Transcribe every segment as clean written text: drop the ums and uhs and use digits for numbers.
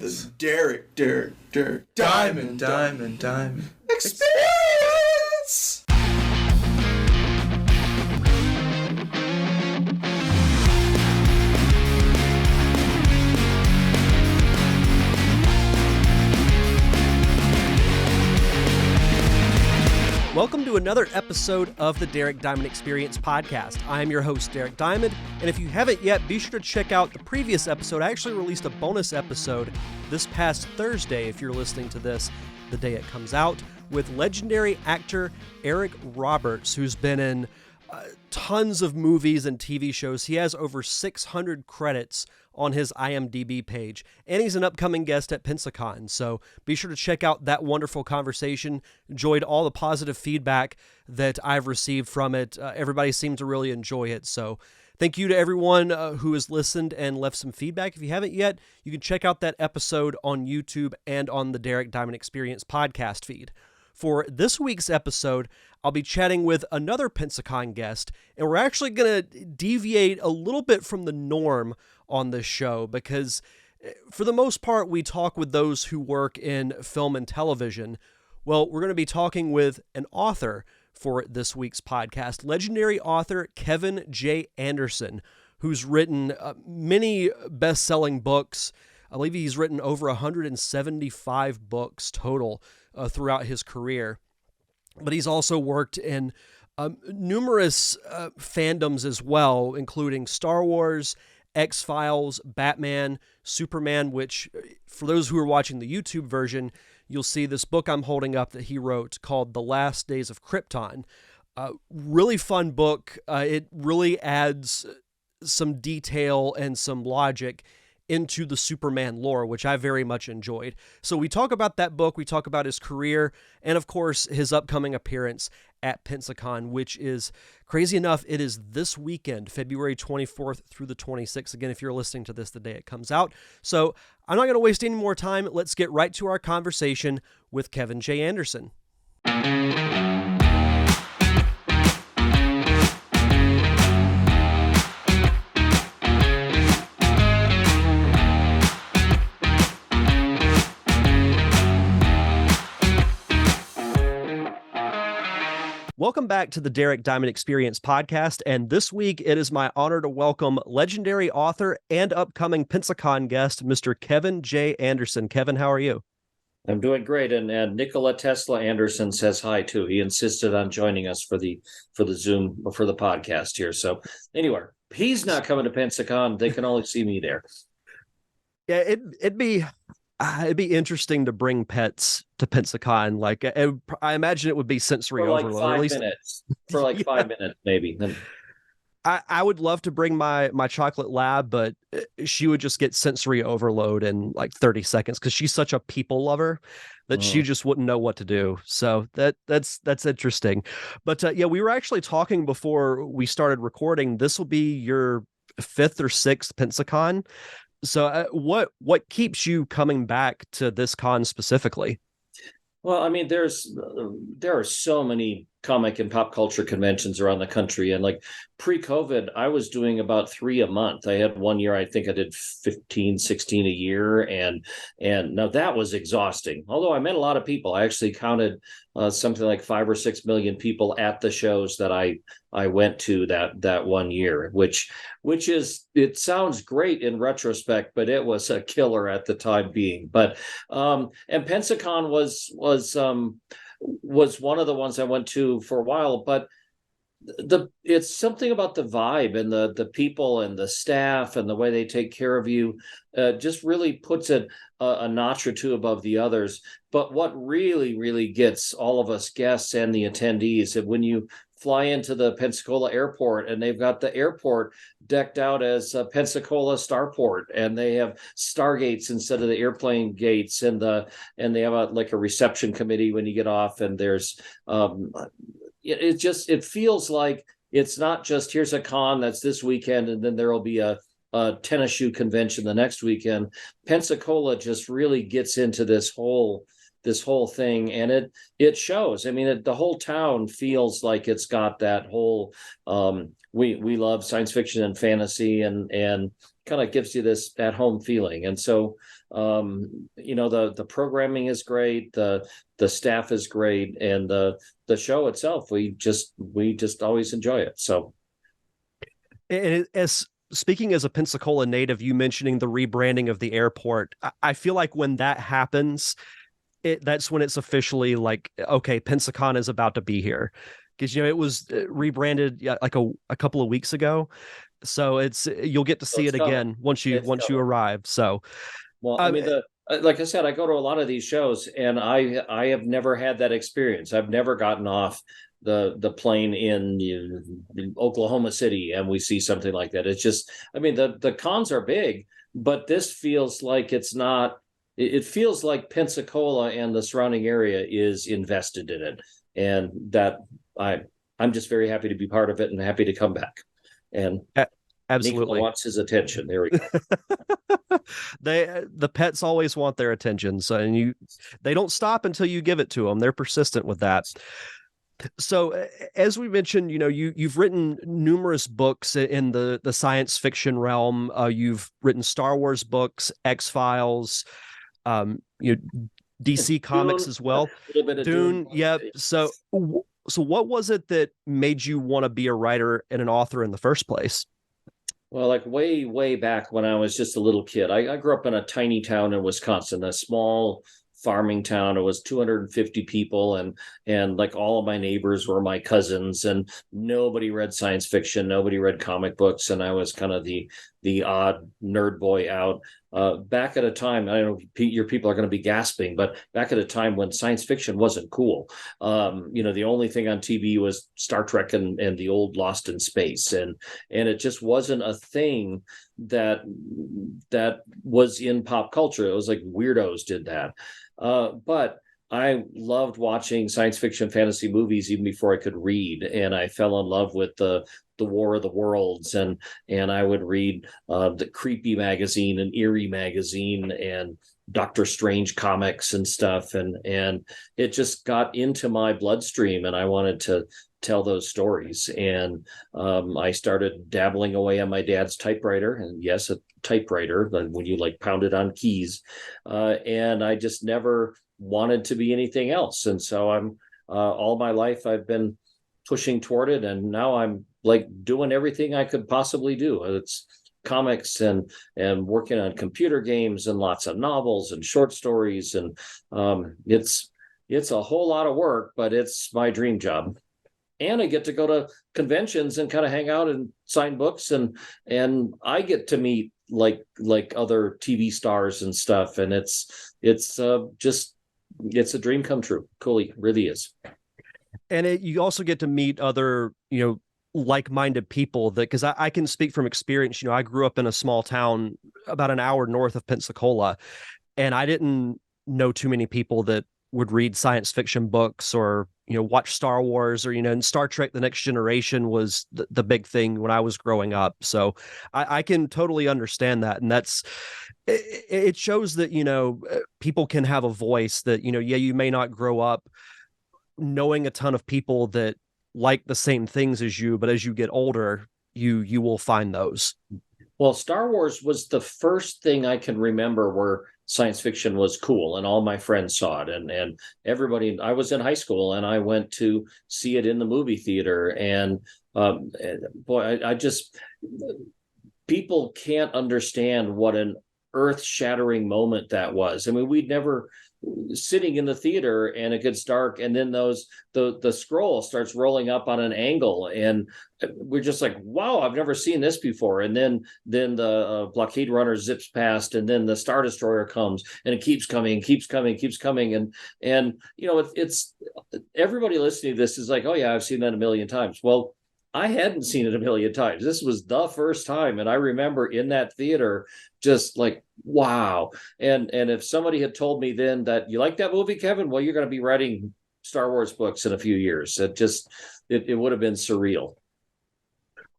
the Derek Diamond Experience! Welcome to another episode of the Derek Diamond Experience podcast. I am your host, Derek Diamond, and if you haven't yet, be sure to check out the previous episode. I actually released a bonus episode this past Thursday, if you're listening to this the day it comes out, with legendary actor Eric Roberts, who's been in tons of movies and TV shows. He has over 600 credits on his IMDb page, and he's an upcoming guest at Pensacon, so be sure to check out that wonderful conversation. Enjoyed all the positive feedback that I've received from it. Everybody seemed to really enjoy it, so thank you to everyone who has listened and left some feedback. If you haven't yet, you can check out that episode on YouTube and on the Derek Diamond Experience podcast feed. For this week's episode, I'll be chatting with another Pensacon guest, and we're actually going to deviate a little bit from the norm on this show because, for the most part, we talk with those who work in film and television. Well, we're going to be talking with an author for this week's podcast, legendary author Kevin J. Anderson, who's written many best-selling books. I believe he's written over 175 books total throughout his career. But he's also worked in numerous fandoms as well, including Star Wars, X-Files, Batman, Superman, which, for those who are watching the YouTube version, you'll see this book I'm holding up that he wrote called The Last Days of Krypton. Really fun book. It really adds some detail and some logic into the Superman lore, which I very much enjoyed. So we talk about that book, we talk about his career, and of course his upcoming appearance at Pensacon, which is, crazy enough, it is this weekend, February 24th through the 26th. Again, if you're listening to this the day it comes out. So I'm not going to waste any more time. Let's get right to our conversation with Kevin J. Anderson. Welcome back to the Derek Diamond Experience podcast, and this week it is my honor to welcome legendary author and upcoming Pensacon guest, Mr. Kevin J. Anderson. Kevin, how are you? I'm doing great, and Nikola Tesla Anderson says hi too. He insisted on joining us for the Zoom for the podcast here. So anyway, he's not coming to Pensacon. They can only see me there. Yeah, it'd be interesting to bring pets to Pensacon. Like, I imagine it would be sensory overload. 5 minutes. For like 5 minutes, maybe. I would love to bring my chocolate lab, but she would just get sensory overload in like 30 seconds because she's such a people lover that she just wouldn't know what to do. So that's interesting. But yeah, we were actually talking before we started recording. This will be your 5th or 6th Pensacon. So what keeps you coming back to this con specifically? Well, I mean, there are so many comic and pop culture conventions around the country. And like pre-COVID, I was doing about 3 a month. I had one year, I think I did 15, 16 a year. And now that was exhausting. Although I met a lot of people. I actually counted something like 5 or 6 million people at the shows that I went to that one year, which is, it sounds great in retrospect, but it was a killer at the time being. But and Pensacon was one of the ones I went to for a while, but it's something about the vibe and the people and the staff and the way they take care of you just really puts it a notch or two above the others. But what really, really gets all of us guests and the attendees, and when you fly into the Pensacola airport and they've got the airport decked out as Pensacola Starport, and they have stargates instead of the airplane gates, and they have a reception committee when you get off, and there's it feels like it's not just here's a con that's this weekend and then there will be a tennis shoe convention the next weekend. Pensacola just really gets into this whole this whole thing, and it shows. I mean, the whole town feels like it's got that whole we love science fiction and fantasy, and kind of gives you this at home feeling. And so the programming is great, the staff is great, and the show itself, we just always enjoy it. So, and as speaking as a Pensacola native, you mentioning the rebranding of the airport, I feel like when that happens, that's when it's officially like, okay, Pensacon is about to be here, because it was rebranded like a couple of weeks ago, so you'll get to see it again once you arrive. So, well, I mean, like I said, I go to a lot of these shows, and I have never had that experience. I've never gotten off the plane in Oklahoma City and we see something like that. It's just, I mean, the cons are big, but this feels like it's not. It feels like Pensacola and the surrounding area is invested in it, and that I'm just very happy to be part of it and happy to come back. And absolutely, Nico wants his attention. There we go. The pets always want their attention, so they don't stop until you give it to them. They're persistent with that. So, as we mentioned, you've written numerous books in the science fiction realm. You've written Star Wars books, X-Files, DC Comics as well. Dune, yeah. So what was it that made you want to be a writer and an author in the first place? Well, like way, way back when I was just a little kid, I grew up in a tiny town in Wisconsin, a small farming town. It was 250 people, and like all of my neighbors were my cousins, and nobody read science fiction, nobody read comic books, and I was kind of the odd nerd boy out. Back at a time, I don't know, your people are going to be gasping, but back at a time when science fiction wasn't cool. The only thing on TV was Star Trek and the old Lost in Space, and it just wasn't a thing that was in pop culture. It was like weirdos did that. But I loved watching science fiction fantasy movies even before I could read, and I fell in love with the War of the Worlds, and I would read the Creepy magazine and Eerie magazine and Doctor Strange comics and stuff, and it just got into my bloodstream, and I wanted to tell those stories. And I started dabbling away on my dad's typewriter, and yes, a typewriter, when you like pound it on keys, and I just never wanted to be anything else. And so I'm all my life I've been pushing toward it, and now I'm like doing everything I could possibly do. It's comics and working on computer games and lots of novels and short stories, and it's a whole lot of work, but it's my dream job. And I get to go to conventions and kind of hang out and sign books, and I get to meet like other TV stars and stuff, and it's a dream come true. Cool, really is. And you also get to meet other like-minded people, that because I can speak from experience. I grew up in a small town about an hour north of Pensacola, and I didn't know too many people that would read science fiction books or watch Star Wars, or and Star Trek The Next Generation was the big thing when I was growing up. So I can totally understand that, and it shows that people can have a voice, that you may not grow up knowing a ton of people that like the same things as you, but as you get older, you will find those. Well, Star Wars was the first thing I can remember where science fiction was cool, and all my friends saw it, and everybody. I was in high school, and I went to see it in the movie theater, and boy, I just, people can't understand what an earth-shattering moment that was. I mean, we'd never, sitting in the theater, and it gets dark, and then the scroll starts rolling up on an angle, and we're just like, wow, I've never seen this before. And then the blockade runner zips past, and then the Star Destroyer comes, and it keeps coming, and it's everybody listening to this is like, oh yeah, I've seen that a million times. Well, I hadn't seen it a million times. This was the first time, and I remember in that theater just like, wow. And if somebody had told me then that, you like that movie, Kevin? Well, you're going to be writing Star Wars books in a few years. It would have been surreal.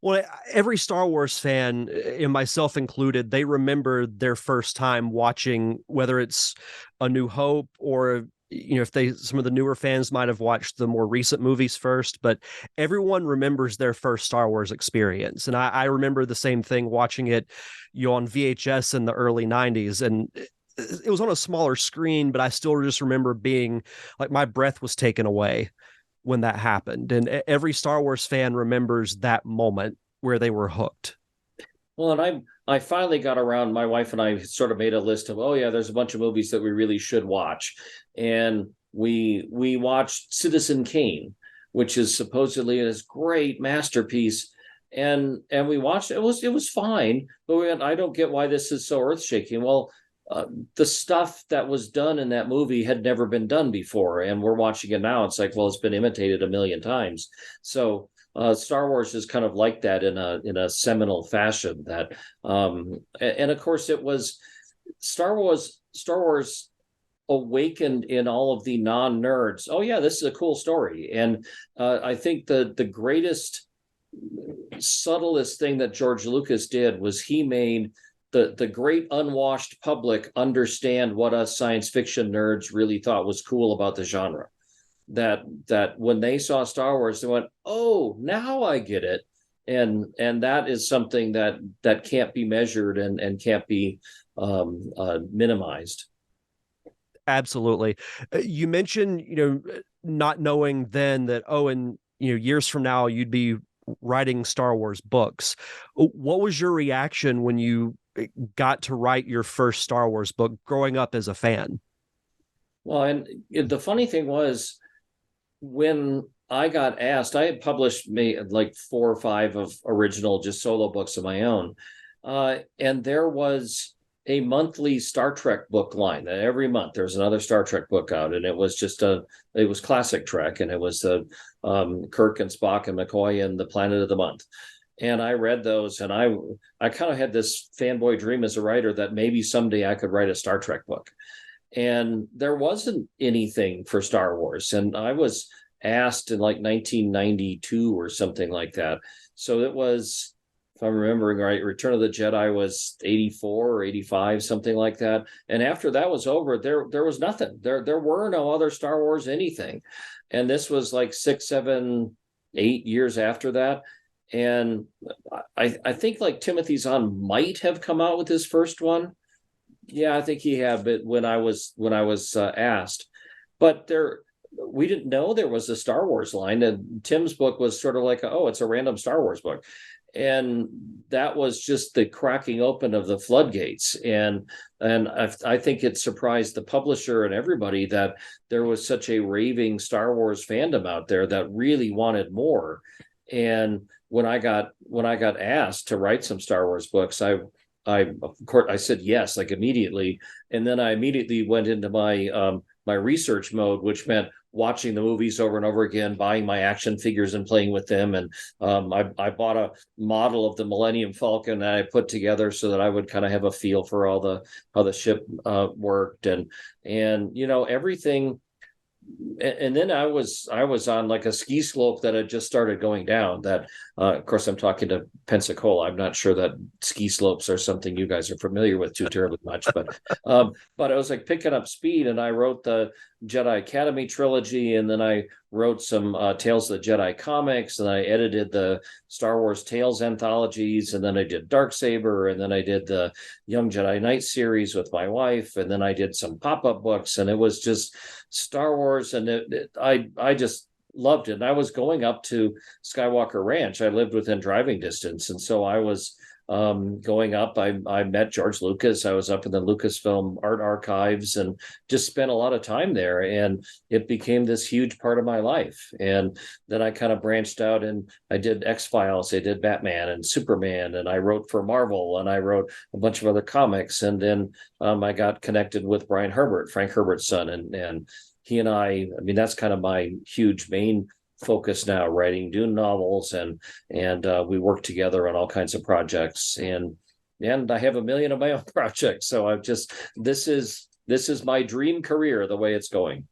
Well, every Star Wars fan, and myself included, they remember their first time watching, whether it's A New Hope or if some of the newer fans might have watched the more recent movies first, but everyone remembers their first Star Wars experience. And I remember the same thing watching it, on VHS in the early 90s. And it was on a smaller screen, but I still just remember being like, my breath was taken away when that happened. And every Star Wars fan remembers that moment where they were hooked. Well, and I finally got around. My wife and I sort of made a list of, oh yeah, there's a bunch of movies that we really should watch, and we watched Citizen Kane, which is supposedly this great masterpiece, and we watched it. It was fine, but I don't get why this is so earth shaking. Well, the stuff that was done in that movie had never been done before, and we're watching it now. It's like, well, it's been imitated a million times. So Star Wars is kind of like that in a seminal fashion. That and of course it was Star Wars awakened in all of the non-nerds. Oh yeah, this is a cool story. And I think the greatest, subtlest thing that George Lucas did was he made the great unwashed public understand what us science fiction nerds really thought was cool about the genre. That when they saw Star Wars, they went, "Oh, now I get it," and that is something that can't be measured and can't be minimized. Absolutely. You mentioned, not knowing then that, and years from now you'd be writing Star Wars books. What was your reaction when you got to write your first Star Wars book growing up as a fan? Well, and the funny thing was, when I got asked, I had published like 4 or 5 of original just solo books of my own. And there was a monthly Star Trek book line that every month there was another Star Trek book out. And it was it was classic Trek. And it was Kirk and Spock and McCoy and the Planet of the Month. And I read those, and I kind of had this fanboy dream as a writer that maybe someday I could write a Star Trek book. And there wasn't anything for Star Wars. And I was asked in like 1992 or something like that. So it was, if I'm remembering right, Return of the Jedi was 84 or 85, something like that. And after that was over, there was nothing. There were no other Star Wars anything. And this was like 6, 7, 8 years after that. And I think like Timothy Zahn might have come out with his first one. Yeah, I think he had, but when I was asked, but we didn't know there was a Star Wars line. And Tim's book was sort of like, it's a random Star Wars book, and that was just the cracking open of the floodgates. And I think it surprised the publisher and everybody that there was such a raving Star Wars fandom out there that really wanted more. And when I got asked to write some Star Wars books, I of course I said yes, like immediately, and then I immediately went into my my research mode, which meant watching the movies over and over again, buying my action figures and playing with them, and I bought a model of the Millennium Falcon that I put together so that I would kind of have a feel for how the ship worked, and everything. And then I was on like a ski slope that had just started going down. That, of course, I'm talking to Pensacola. I'm not sure that ski slopes are something you guys are familiar with too terribly much, but I was like picking up speed, and I wrote the Jedi Academy trilogy, and then I wrote some Tales of the Jedi comics, and I edited the Star Wars Tales anthologies, and then I did Darksaber, and then I did the Young Jedi Knight series with my wife, and then I did some pop-up books, and it was just Star Wars, and I just loved it. And I was going up to Skywalker Ranch. I lived within driving distance, and so I was going up. I met George Lucas. I was up in the Lucasfilm art archives and just spent a lot of time there, and it became this huge part of my life. And then I kind of branched out, and I did X-Files, I did Batman and Superman, and I wrote for Marvel, and I wrote a bunch of other comics. And then I got connected with Brian Herbert, Frank Herbert's son, and he and I mean, that's kind of my huge main focus now, writing Dune novels, and we work together on all kinds of projects, and I have a million of my own projects. So this is my dream career, the way it's going.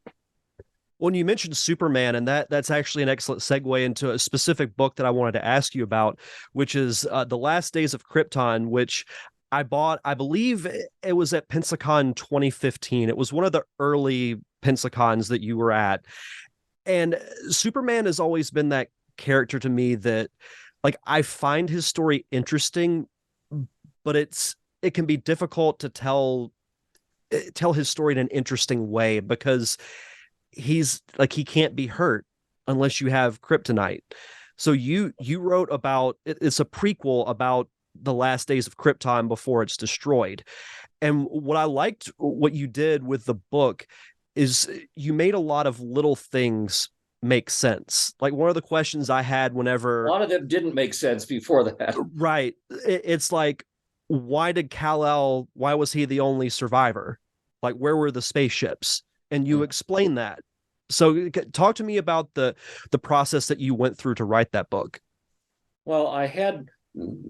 When you mentioned Superman, and that's actually an excellent segue into a specific book that I wanted to ask you about, which is The Last Days of Krypton, which I bought, I believe it was at Pensacon 2015. It was one of the early Pensacons that you were at. And Superman has always been that character to me that, like, I find his story interesting, but it can be difficult to tell his story in an interesting way because he's like, he can't be hurt unless you have kryptonite. So you wrote about it's a prequel about the last days of Krypton before it's destroyed. And what I liked what you did with the book is you made a lot of little things make sense. Like one of the questions I had whenever a lot of them didn't make sense before that. Right. It's like, why was he the only survivor? Like, where were the spaceships? And you explain that. So talk to me about the process that you went through to write that book. Well,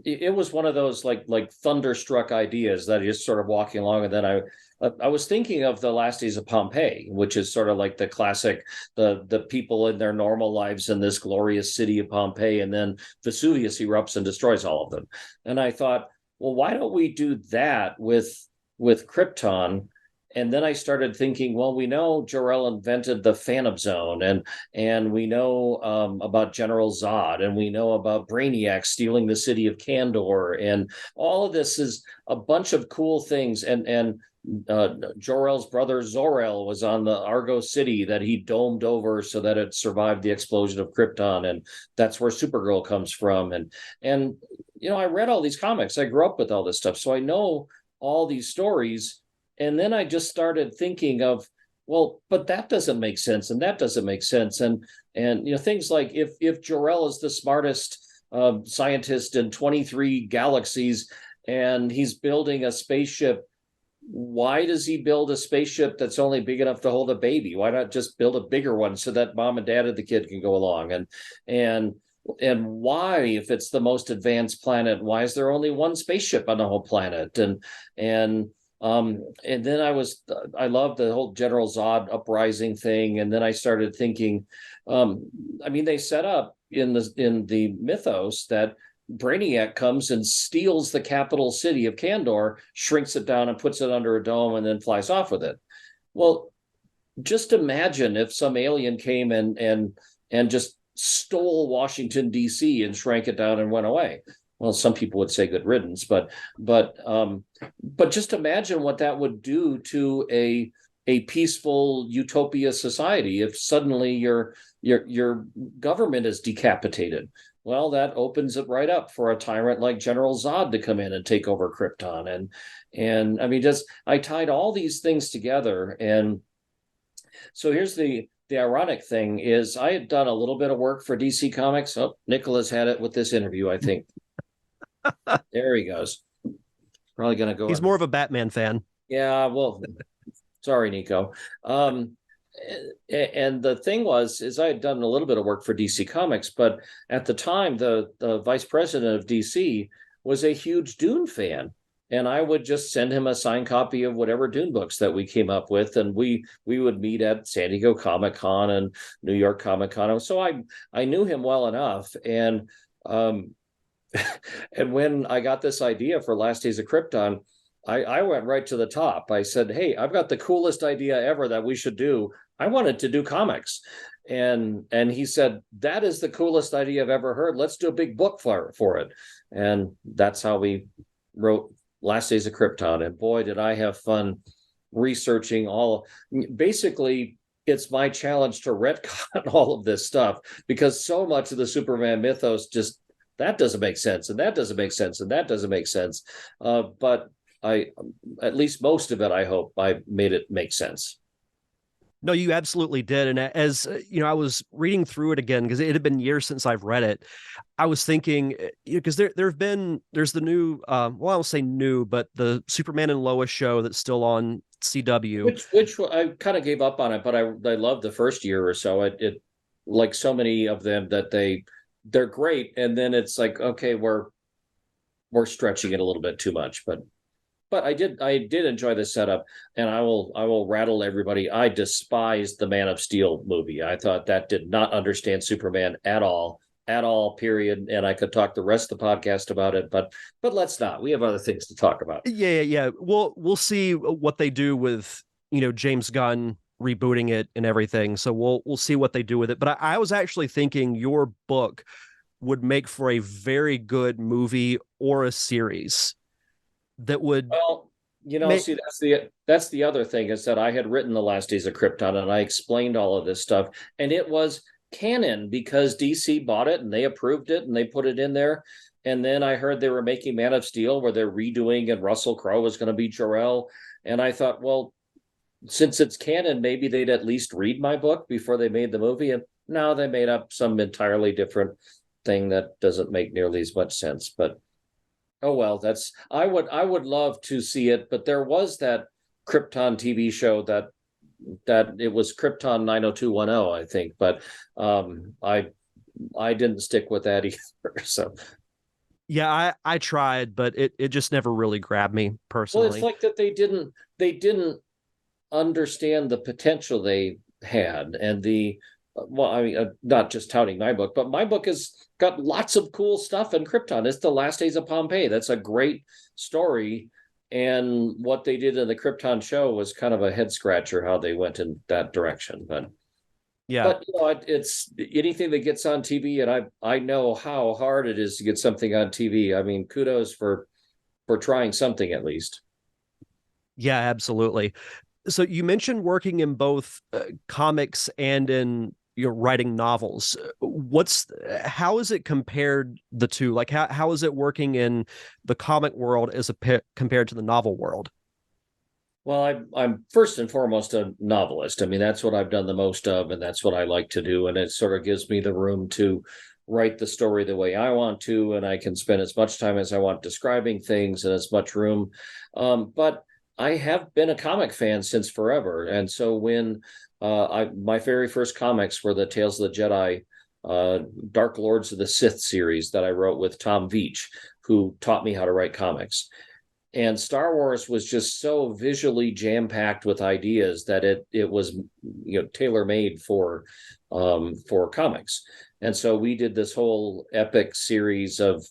it was one of those like thunderstruck ideas that I just sort of walking along, and then I was thinking of the Last Days of Pompeii, which is sort of like the classic, the people in their normal lives in this glorious city of Pompeii, and then Vesuvius erupts and destroys all of them. And I thought, well, why don't we do that with Krypton? And then I started thinking, well, we know Jor-El invented the Phantom Zone, and we know about General Zod, and we know about Brainiac stealing the city of Kandor, and all of this is a bunch of cool things. And Jor-El's brother Zor-El was on the Argo City that he domed over so that it survived the explosion of Krypton, and that's where Supergirl comes from. And I read all these comics. I grew up with all this stuff, so I know all these stories. And then I just started thinking of, well, but that doesn't make sense, and that doesn't make sense, and things like if Jor-El is the smartest scientist in 23 galaxies, and he's building a spaceship, why does he build a spaceship that's only big enough to hold a baby? Why not just build a bigger one so that mom and dad of the kid can go along? And why, if it's the most advanced planet, why is there only one spaceship on the whole planet? And then I loved the whole General Zod uprising thing. And then I started thinking, they set up in the mythos that Brainiac comes and steals the capital city of Kandor, shrinks it down and puts it under a dome and then flies off with it. Well, just imagine if some alien came and just stole Washington, D.C. and shrank it down and went away. Well, some people would say good riddance, but just imagine what that would do to a peaceful utopia society if suddenly your government is decapitated. Well, that opens it right up for a tyrant like General Zod to come in and take over Krypton. And I tied all these things together. And so here's the ironic thing is I had done a little bit of work for DC Comics. Oh, Nicholas had it with this interview, I think. There he goes. Probably going to go. He's more of a Batman fan. Yeah, well, sorry, Nico. And the thing is I had done a little bit of work for DC Comics, but at the time, the vice president of DC was a huge Dune fan. And I would just send him a signed copy of whatever Dune books that we came up with. And we would meet at San Diego Comic-Con and New York Comic-Con. So I knew him well enough. And and when I got this idea for Last Days of Krypton, I went right to the top. I said, hey, I've got the coolest idea ever that we should do. I wanted to do comics. And he said, that is the coolest idea I've ever heard. Let's do a big book for it. And that's how we wrote Last Days of Krypton. And boy, did I have fun researching basically, it's my challenge to retcon all of this stuff because so much of the Superman mythos just, that doesn't make sense, and that doesn't make sense, and that doesn't make sense. But at least most of it, I hope I made it make sense. No, you absolutely did. And as I was reading through it again, because it had been years since I've read it, I was thinking, because there's the new, I won't say new, but the Superman and Lois show that's still on CW. Which I kind of gave up on it, but I loved the first year or so. It like so many of them that they're great, and then it's like, okay, we're stretching it a little bit too much, but I did enjoy the setup, and I will rattle everybody. I despised the Man of Steel movie. I thought that did not understand Superman at all, period. And I could talk the rest of the podcast about it, but let's not. We have other things to talk about. Yeah. We'll see what they do with James Gunn rebooting it and everything. So we'll see what they do with it. But I was actually thinking your book would make for a very good movie or a series that would Well, make. see, that's the other thing, is that I had written The Last Days of Krypton, and I explained all of this stuff, and it was canon because DC bought it and they approved it and they put it in there. And then I heard they were making Man of Steel, where they're redoing, and Russell Crowe was going to be Jor-El. And I thought, well, since it's canon, maybe they'd at least read my book before they made the movie. And now they made up some entirely different thing that doesn't make nearly as much sense. But oh well, I would love to see it. But there was that Krypton TV show that it was Krypton 90210, I think. But I didn't stick with that either. So Yeah, I tried, but it just never really grabbed me personally. well, it's like that they didn't understand the potential they had, and well, I mean, not just touting my book, but my book has got lots of cool stuff in Krypton. It's The Last Days of Pompeii. That's a great story. And what they did in the Krypton show was kind of a head scratcher, how they went in that direction. But yeah, it's anything that gets on TV, and I know how hard it is to get something on TV. I mean, kudos for trying something at least. yeah, absolutely. So you mentioned working in both comics and in your writing novels. How is it compared, the two? Like how is it working in the comic world compared to the novel world? Well, I'm first and foremost a novelist. I mean, that's what I've done the most of, and that's what I like to do. And it sort of gives me the room to write the story the way I want to, and I can spend as much time as I want describing things and as much room. But I have been a comic fan since forever. And so when my very first comics were the Tales of the Jedi, Dark Lords of the Sith series that I wrote with Tom Veitch, who taught me how to write comics. And Star Wars was just so visually jam-packed with ideas that it was tailor-made for comics. And so we did this whole epic series of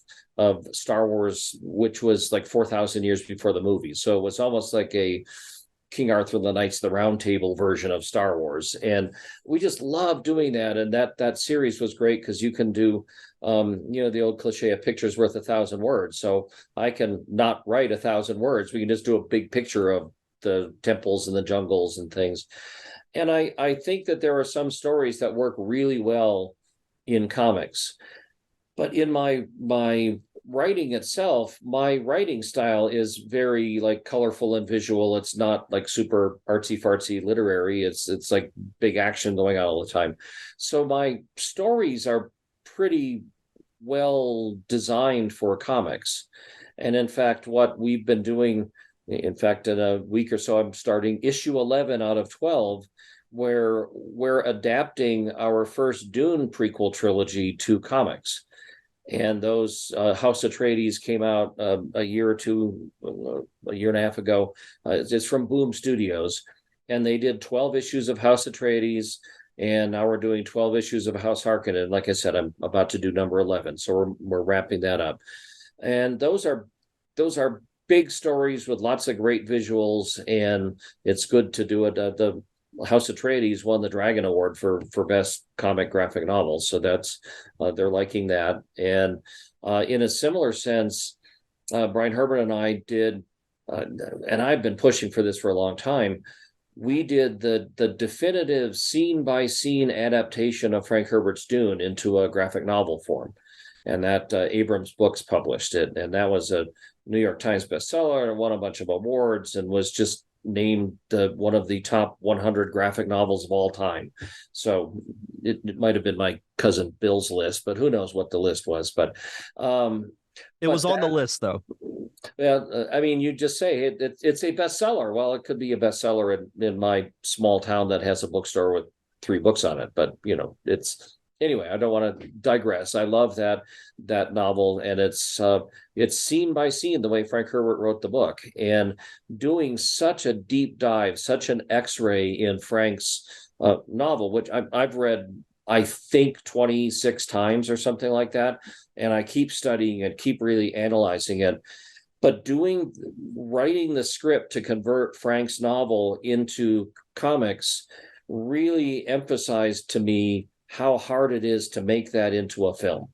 Star Wars, which was like 4,000 years before the movie. So it was almost like a King Arthur and the Knights of the Round Table version of Star Wars. And we just loved doing that. And that series was great because you can do, the old cliche, a picture's worth 1,000 words. So I can not write 1,000 words. We can just do a big picture of the temples and the jungles and things. And I think that there are some stories that work really well in comics. But in my writing itself, my writing style is very like colorful and visual. It's not like super artsy fartsy literary. It's like big action going on all the time. So my stories are pretty well designed for comics. And in fact, what we've been doing, in fact, in a week or so, I'm starting issue 11 out of 12, where we're adapting our first Dune prequel trilogy to comics. And those House Atreides came out a year and a half ago. It's from Boom Studios, and they did 12 issues of House Atreides, and now we're doing 12 issues of House Harkonnen. Like I said, I'm about to do number 11, so we're wrapping that up. And those are big stories with lots of great visuals, and it's good to do it. The House Atreides won the Dragon Award for best comic graphic novels, so that's they're liking that. And in a similar sense, Brian Herbert and I did, and I've been pushing for this for a long time. We did the definitive scene by scene adaptation of Frank Herbert's Dune into a graphic novel form, and that Abrams Books published it, and that was a New York Times bestseller and won a bunch of awards and was just named one of the top 100 graphic novels of all time. So it might have been my cousin Bill's list, but who knows what the list was. But it was on the list, though. Yeah, I mean, you just say it's a bestseller. Well, it could be a bestseller in my small town that has a bookstore with 3 books on it. But it's anyway. I don't want to digress. I love that novel, and it's scene by scene the way Frank Herbert wrote the book, and doing such a deep dive, such an X-ray in Frank's novel, which I've read, I think 26 times or something like that, and I keep studying it, keep really analyzing it. but writing the script to convert Frank's novel into comics really emphasized to me how hard it is to make that into a film,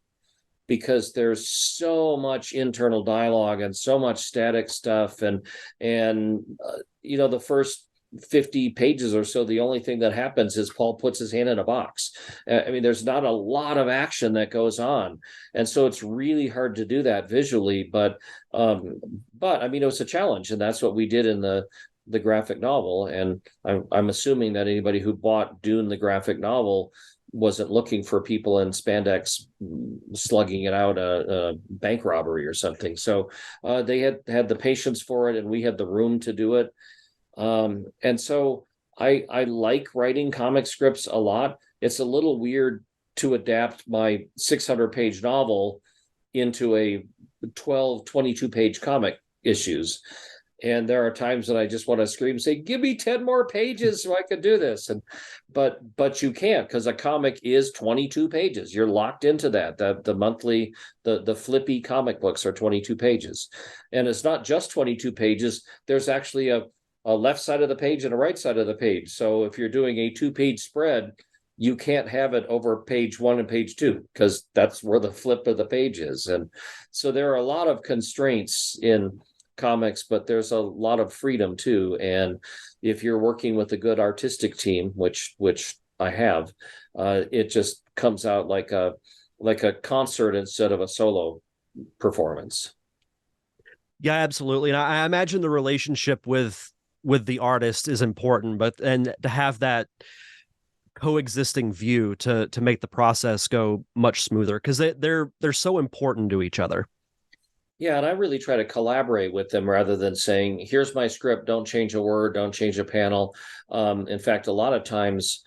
because there's so much internal dialogue and so much static stuff, and the first 50 pages or so, the only thing that happens is Paul puts his hand in a box. I mean, there's not a lot of action that goes on, and so it's really hard to do that visually. But I mean, it was a challenge, and that's what we did in the graphic novel. And I'm assuming that anybody who bought Dune the graphic novel wasn't looking for people in spandex slugging it out a bank robbery or something. So they had the patience for it, and we had the room to do it. And so I like writing comic scripts a lot. It's a little weird to adapt my 600-page novel into a 22-page comic issues. And there are times that I just want to scream and say, give me 10 more pages so I could do this. But you can't, because a comic is 22 pages. You're locked into that. The monthly, the flippy comic books are 22 pages. And it's not just 22 pages. There's actually a left side of the page and a right side of the page. So if you're doing a 2-page spread, you can't have it over page 1 and page 2, because that's where the flip of the page is. And so there are a lot of constraints in comics, but there's a lot of freedom too. And if you're working with a good artistic team, which I have, it just comes out like a concert instead of a solo performance. Yeah, absolutely. And I imagine the relationship with the artist is important, and to have that coexisting view to make the process go much smoother, because they're so important to each other. Yeah, and I really try to collaborate with them rather than saying, here's my script, don't change a word, don't change a panel. In fact, a lot of times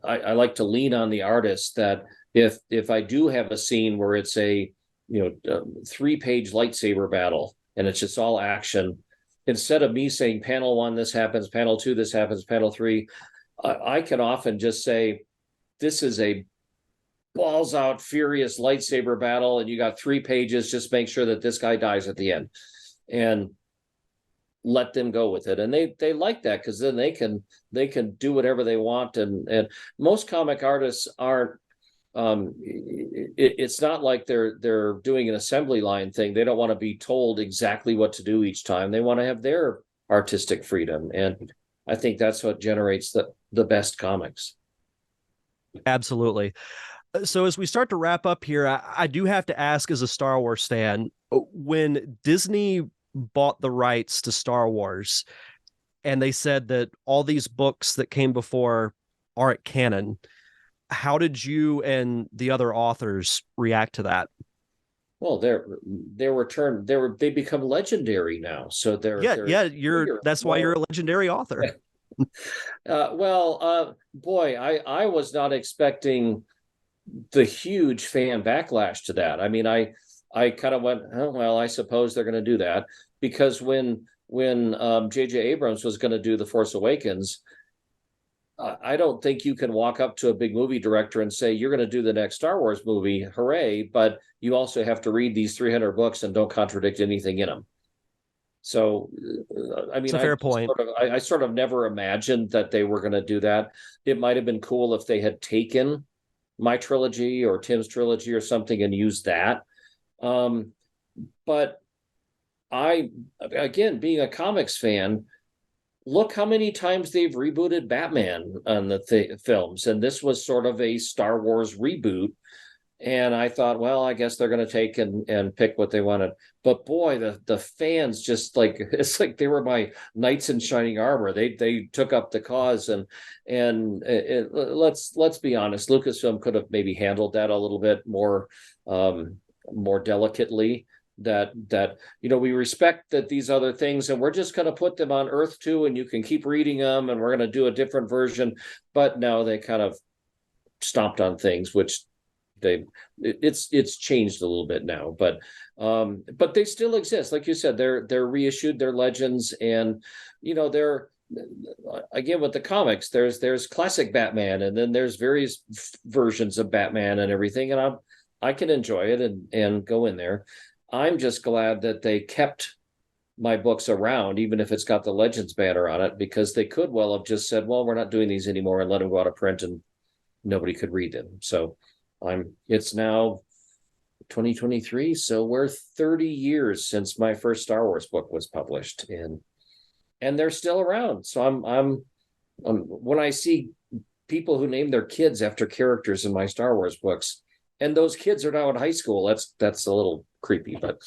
I like to lean on the artist, that if I do have a scene where it's a 3-page lightsaber battle and it's just all action, instead of me saying panel 1, this happens, panel 2, this happens, panel 3, I can often just say, this is a balls out furious lightsaber battle, and you got 3 pages, just make sure that this guy dies at the end, and let them go with it. And they like that, because then they can do whatever they want. And most comic artists aren't, it's not like they're doing an assembly line thing. They don't want to be told exactly what to do each time. They want to have their artistic freedom, and I think that's what generates the best comics. Absolutely. So as we start to wrap up here, I do have to ask, as a Star Wars fan, when Disney bought the rights to Star Wars and they said that all these books that came before aren't canon, how did you and the other authors react to that? Well, they become legendary now. So that's why you're a legendary author. Boy, I was not expecting the huge fan backlash to that. I mean, I kind of went, oh, well, I suppose they're going to do that, because when J.J. Abrams was going to do The Force Awakens, I don't think you can walk up to a big movie director and say, you're going to do the next Star Wars movie, hooray, but you also have to read these 300 books and don't contradict anything in them. So, I mean, it's a fair point. I sort of never imagined that they were going to do that. It might have been cool if they had taken my trilogy or Tim's trilogy or something and used that. But again, being a comics fan, look how many times they've rebooted Batman on the films. And this was sort of a Star Wars reboot. And I thought, well, I guess they're going to take and pick what they wanted. But boy, the fans just it's like they were my knights in shining armor. They took up the cause, and let's be honest, Lucasfilm could have maybe handled that a little bit more delicately. That we respect that these other things, and we're just going to put them on Earth too, and you can keep reading them, and we're going to do a different version. But no, they kind of stomped on things, which it's changed a little bit now, but they still exist. Like you said, they're reissued, they're legends, and they're, again, with the comics, there's classic Batman, and then there's various versions of Batman and everything, and I can enjoy it and go in there. I'm just glad that they kept my books around, even if it's got the Legends banner on it, because they could well have just said, well, we're not doing these anymore, and let them go out of print and nobody could read them. So it's now 2023. So we're 30 years since my first Star Wars book was published, and they're still around. So I'm when I see people who name their kids after characters in my Star Wars books, and those kids are now in high school, that's a little creepy, but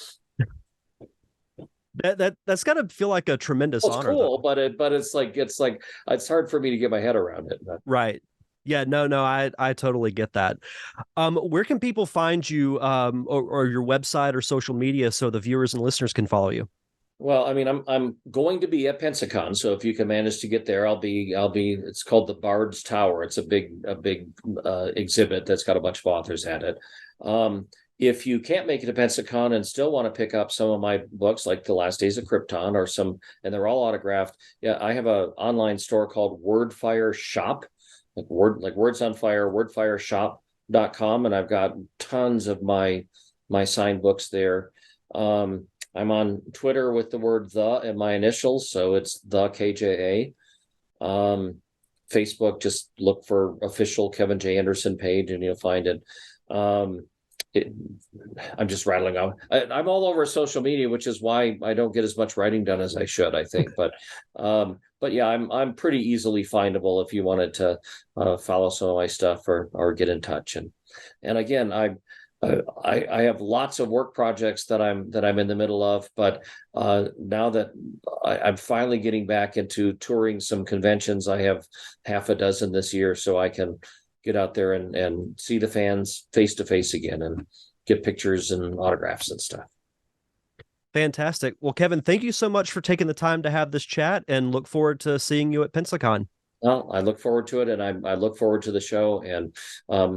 that's got to feel like a tremendous honor. Cool, though. but it's like it's hard for me to get my head around it. But. Right. Yeah, no, I totally get that. Where can people find you, or your website or social media, so the viewers and listeners can follow you? Well, I mean, I'm going to be at Pensacon, so if you can manage to get there, I'll be. It's called the Bard's Tower. It's a big exhibit that's got a bunch of authors at it. If you can't make it to Pensacon and still want to pick up some of my books, like The Last Days of Krypton, and they're all autographed. Yeah, I have an online store called Wordfire Shop, like Words on Fire, wordfireshop.com, and I've got tons of my signed books there. I'm on Twitter with the word "the" and my initials, so it's the KJA. Facebook, just look for official Kevin J. Anderson page and you'll find it. I'm just rattling off. I'm all over social media, which is why I don't get as much writing done as I should, I think. But yeah, I'm pretty easily findable if you wanted to follow some of my stuff or get in touch. And again, I have lots of work projects that I'm in the middle of, but now that I'm finally getting back into touring some conventions, I have half a dozen this year, so I can get out there and see the fans face to face again and get pictures and autographs and stuff. Fantastic. Well, Kevin, thank you so much for taking the time to have this chat, and look forward to seeing you at Pensacon. Well, I look forward to it, and I look forward to the show, and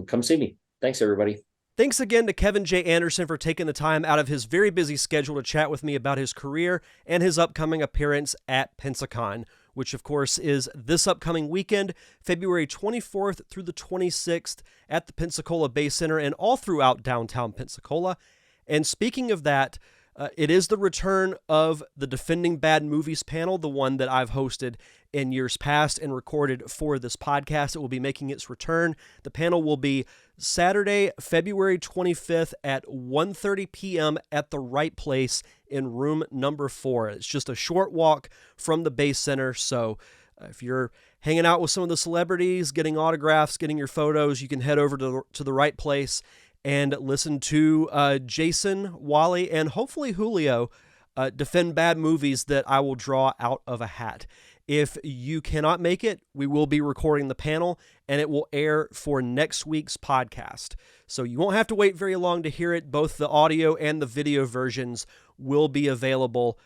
come see me. Thanks, everybody. Thanks again to Kevin J. Anderson for taking the time out of his very busy schedule to chat with me about his career and his upcoming appearance at Pensacon, which of course is this upcoming weekend, February 24th through the 26th at the Pensacola Bay Center and all throughout downtown Pensacola. And speaking of that, it is the return of the Defending Bad Movies panel, the one that I've hosted in years past and recorded for this podcast. It will be making its return. The panel will be Saturday, February 25th at 1:30 p.m. at the Right Place in room number 4. It's just a short walk from the Bay Center, so if you're hanging out with some of the celebrities, getting autographs, getting your photos, you can head over to the Right Place and listen to Jason, Wally, and hopefully Julio defend bad movies that I will draw out of a hat. If you cannot make it, we will be recording the panel, and it will air for next week's podcast. So you won't have to wait very long to hear it. Both the audio and the video versions will be available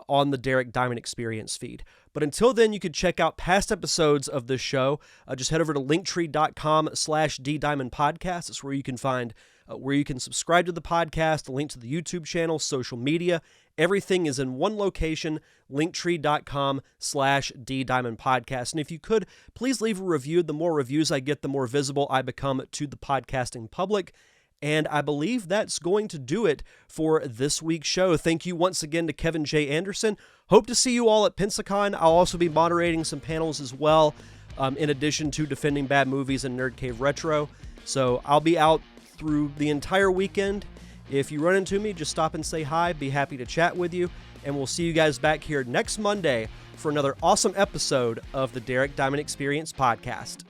on the Derek Diamond Experience feed. But until then, you can check out past episodes of this show. Just head over to linktree.com/DDiamondPodcast. It's where you can find where you can subscribe to the podcast, a link to the YouTube channel, social media. Everything is in one location, linktree.com/DDiamondPodcast. And if you could, please leave a review. The more reviews I get, the more visible I become to the podcasting public. And I believe that's going to do it for this week's show. Thank you once again to Kevin J. Anderson. Hope to see you all at Pensacon. I'll also be moderating some panels as well, in addition to Defending Bad Movies and Nerd Cave Retro. So I'll be out through the entire weekend. If you run into me, just stop and say hi. Be happy to chat with you. And we'll see you guys back here next Monday for another awesome episode of the Derek Diamond Experience podcast.